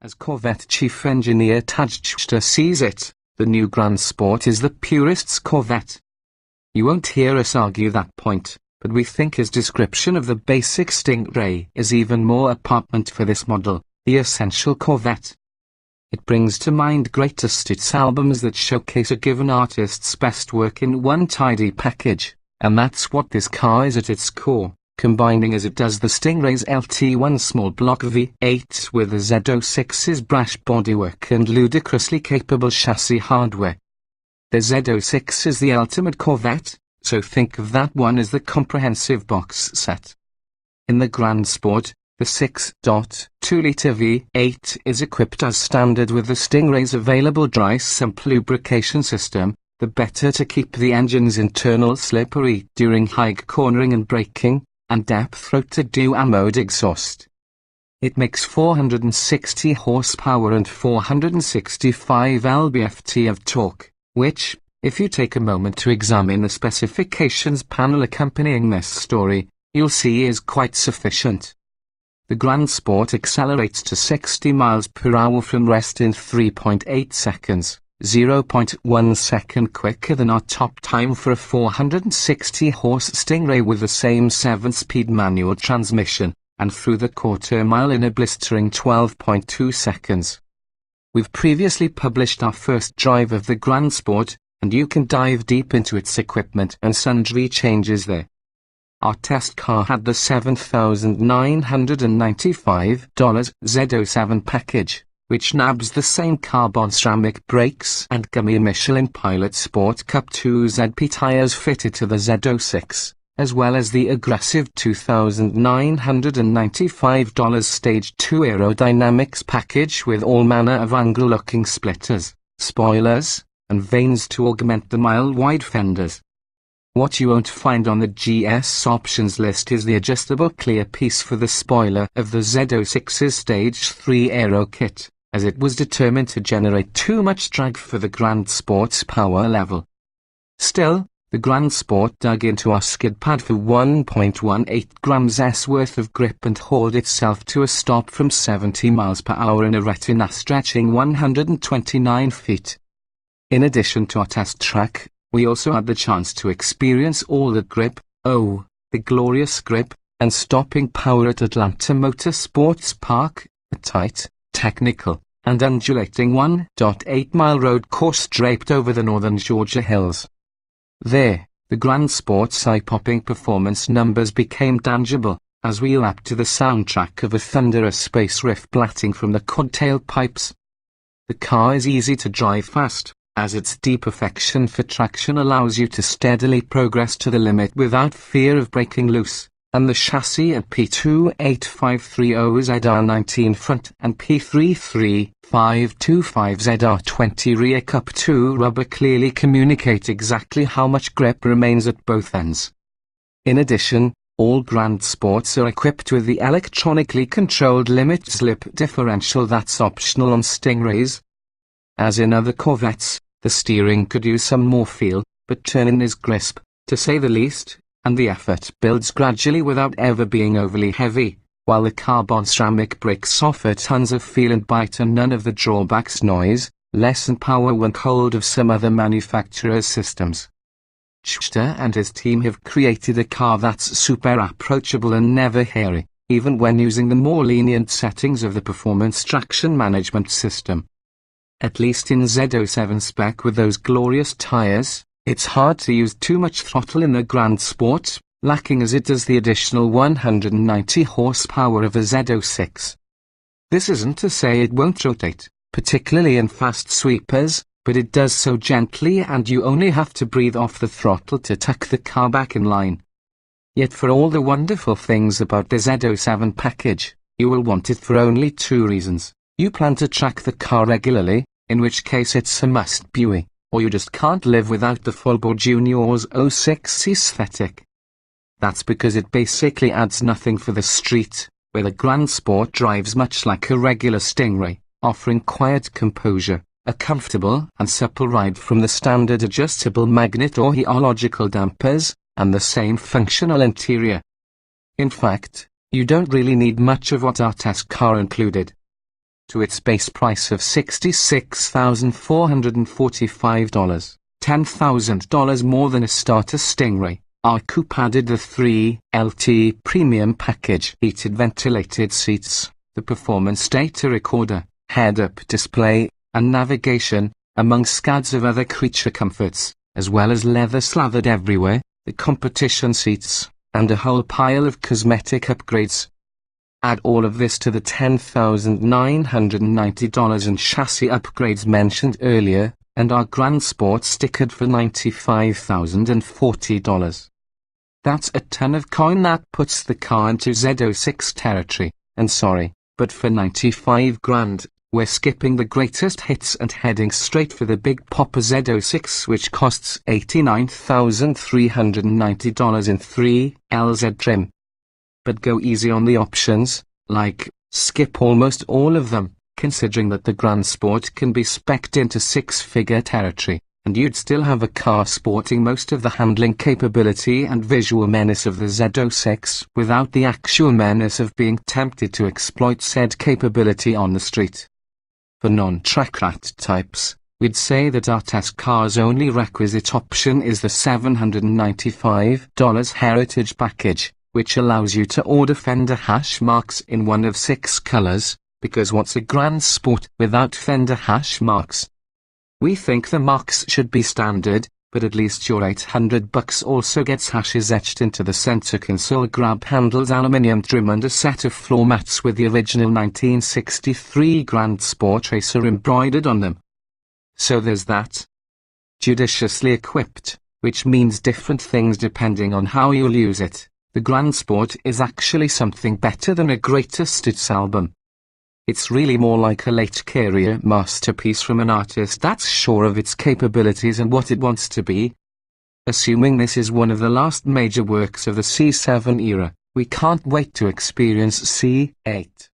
As Corvette chief engineer Taj Chhta sees it, the new Grand Sport is the purist's Corvette. You won't hear us argue that point, but we think his description of the basic Stingray is even more appropriate for this model, the essential Corvette. It brings to mind greatest hits albums that showcase a given artist's best work in one tidy package, and that's what this car is at its core, combining as it does the Stingray's LT1 small block V8 with the Z06's brash bodywork and ludicrously capable chassis hardware. The Z06 is the ultimate Corvette, so think of that one as the comprehensive box set. In the Grand Sport, the 6.2-litre V8 is equipped as standard with the Stingray's available dry sump lubrication system, the better to keep the engine's internal slippery during high cornering and braking, and depth-throated dual-mode exhaust. It makes 460 horsepower and 465 lb-ft of torque, which, if you take a moment to examine the specifications panel accompanying this story, you'll see is quite sufficient. The Grand Sport accelerates to 60 miles per hour from rest in 3.8 seconds, 0.1 second quicker than our top time for a 460-horse Stingray with the same 7-speed manual transmission, and through the quarter-mile in a blistering 12.2 seconds. We've previously published our first drive of the Grand Sport, and you can dive deep into its equipment and sundry changes there. Our test car had the $7,995 Z07 package, which nabs the same carbon ceramic brakes and gummy Michelin Pilot Sport Cup 2 ZP tires fitted to the Z06, as well as the aggressive $2,995 Stage 2 aerodynamics package with all manner of angle-looking splitters, spoilers, and vanes to augment the mile-wide fenders. What you won't find on the GS options list is the adjustable clear piece for the spoiler of the Z06's Stage 3 aero kit, as it was determined to generate too much drag for the Grand Sport's power level. Still, the Grand Sport dug into our skid pad for 1.18 grams worth of grip and hauled itself to a stop from 70 miles per hour in a retina stretching 129 feet. In addition to our test track, we also had the chance to experience all the grip, the glorious grip, and stopping power at Atlanta Motorsports Park, a tight, technical, and undulating 1.8-mile road course draped over the northern Georgia hills. There, the Grand Sport's eye-popping performance numbers became tangible, as we lapped to the soundtrack of a thunderous space riff blatting from the quad tailpipes. The car is easy to drive fast, as its deep affection for traction allows you to steadily progress to the limit without fear of breaking loose, and the chassis and P28530ZR19 front and P33525ZR20 rear Cup 2 rubber clearly communicate exactly how much grip remains at both ends. In addition, all Grand Sports are equipped with the electronically controlled limit slip differential that's optional on Stingrays. As in other Corvettes, the steering could use some more feel, but turning is crisp, to say the least, and the effort builds gradually without ever being overly heavy, while the carbon ceramic brakes offer tons of feel and bite and none of the drawbacks noise, lessen power when hold of some other manufacturers' systems. Chhta and his team have created a car that's super approachable and never hairy, even when using the more lenient settings of the performance traction management system. At least in Z07 spec with those glorious tires, it's hard to use too much throttle in the Grand Sport, lacking as it does the additional 190 horsepower of a Z06. This isn't to say it won't rotate, particularly in fast sweepers, but it does so gently and you only have to breathe off the throttle to tuck the car back in line. Yet for all the wonderful things about the Z07 package, you will want it for only two reasons. You plan to track the car regularly, in which case it's a must-be, or you just can't live without the full-bore Junior's 06 aesthetic. That's because it basically adds nothing for the street, where the Grand Sport drives much like a regular Stingray, offering quiet composure, a comfortable and supple ride from the standard adjustable magnet or heological dampers, and the same functional interior. In fact, you don't really need much of what our test car included. to its base price of $66,445, $10,000 more than a starter Stingray. Our coupe added the 3LT Premium Package, heated ventilated seats, the performance data recorder, head-up display, and navigation, among scads of other creature comforts, as well as leather slathered everywhere, the competition seats, and a whole pile of cosmetic upgrades. Add all of this to the $10,990 in chassis upgrades mentioned earlier, and our Grand Sport stickered for $95,040. That's a ton of coin. That puts the car into Z06 territory, and sorry, but for 95 grand, we're skipping the greatest hits and heading straight for the Big Popper Z06, which costs $89,390 in 3LZ trim. But go easy on the options, like, skip almost all of them, considering that the Grand Sport can be spec'd into six-figure territory, and you'd still have a car sporting most of the handling capability and visual menace of the Z06 without the actual menace of being tempted to exploit said capability on the street. For non-track rat types, we'd say that our test car's only requisite option is the $795 Heritage Package, which allows you to order fender hash marks in one of 6 colors, because what's a Grand Sport without fender hash marks? We think the marks should be standard, but at least your $800 also gets hashes etched into the center console, grab handles, aluminium trim, and a set of floor mats with the original 1963 Grand Sport racer embroidered on them. So there's that. Judiciously equipped, which means different things depending on how you'll use it. The Grand Sport is actually something better than a greatest hits album. It's really more like a late career masterpiece from an artist that's sure of its capabilities and what it wants to be. Assuming this is one of the last major works of the C7 era, we can't wait to experience C8.